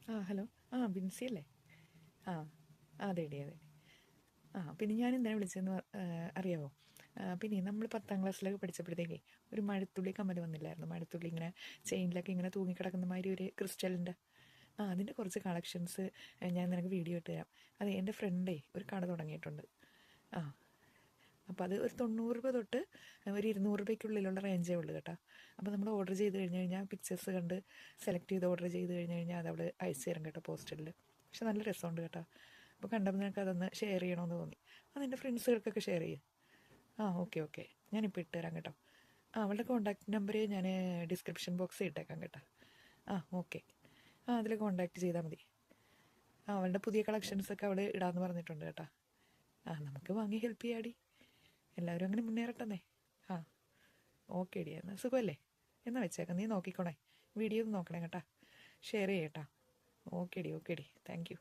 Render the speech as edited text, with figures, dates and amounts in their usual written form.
Hello. Binsi അല്ലേ? ആ അതെടി അതെ. പിന്നെ ഞാൻ എന്തിനാണ് വിളിച്ചതെന്ന് അറിയാമോ? പിന്നെ നമ്മൾ 10ാം ക്ലാസ്സിലൊക്കെ പഠിച്ചപ്പോഴത്തേക്കേ ഒരു മഴത്തുള്ളി കമ്മൽ വന്നില്ലായിരുന്നു? മഴത്തുള്ളി ഇങ്ങനെ ചെയിനിലൊക്കെ ഇങ്ങനെ തൂങ്ങിക്കിടക്കുന്ന മാതിരി ഒരു ക്രിസ്റ്റലിൻ്റെ. അതിൻ്റെ കുറച്ച് കളക്ഷൻസ് ഞാൻ നിനക്ക് വീഡിയോ ഇട്ട് തരാം. അതെ, എൻ്റെ ഫ്രണ്ടേ ഒരു കട തുടങ്ങിയിട്ടുണ്ട്. ആ അപ്പോൾ അത് ഒരു 90 രൂപ തൊട്ട് ഒരു 200 രൂപയ്ക്കുള്ളിലുള്ള റേഞ്ചേ ഉള്ളൂ കേട്ടോ. അപ്പോൾ നമ്മൾ ഓർഡർ ചെയ്ത് കഴിഞ്ഞ് കഴിഞ്ഞാൽ പിക്ചേഴ്സ് കണ്ട് സെലക്ട് ചെയ്ത് ഓർഡർ ചെയ്ത് കഴിഞ്ഞ് കഴിഞ്ഞാൽ അത് അവൾ അയച്ചു തരും കേട്ടോ, പോസ്റ്റലിൽ. പക്ഷെ നല്ല രസമുണ്ട് കേട്ടോ. അപ്പോൾ കണ്ടപ്പോൾ നിനക്ക് അതൊന്ന് ഷെയർ ചെയ്യണമെന്ന് തോന്നി. അതെൻ്റെ ഫ്രണ്ട്സുകൾക്കൊക്കെ ഷെയർ ചെയ്യും. ഓക്കെ ഓക്കെ, ഞാനിപ്പോൾ ഇട്ട് തരാം കേട്ടോ. അവളുടെ കോൺടാക്ട് നമ്പർ ഞാൻ ഡിസ്ക്രിപ്ഷൻ ബോക്സിൽ ഇട്ടേക്കാം കേട്ടോ. ഓക്കെ. അതിൽ കോൺടാക്ട് ചെയ്താൽ മതി. അവളുടെ പുതിയ കളക്ഷൻസൊക്കെ അവൾ ഇടാമെന്ന് പറഞ്ഞിട്ടുണ്ട് കേട്ടോ. നമുക്ക് വാങ്ങി ഹെൽപ്പ് ചെയ്യാടി. എല്ലാവരും അങ്ങനെ മുന്നേറട്ടെന്നേ. ആ ഓക്കെ ഡി, എന്നാൽ സുഖമല്ലേ? എന്നാൽ വെച്ചേക്കാം, നീ നോക്കിക്കോണേ. വീഡിയോ ഒന്ന് നോക്കണേ കേട്ടോ, ഷെയർ ചെയ്യട്ടാ. ഓക്കെ ഡി താങ്ക് യു.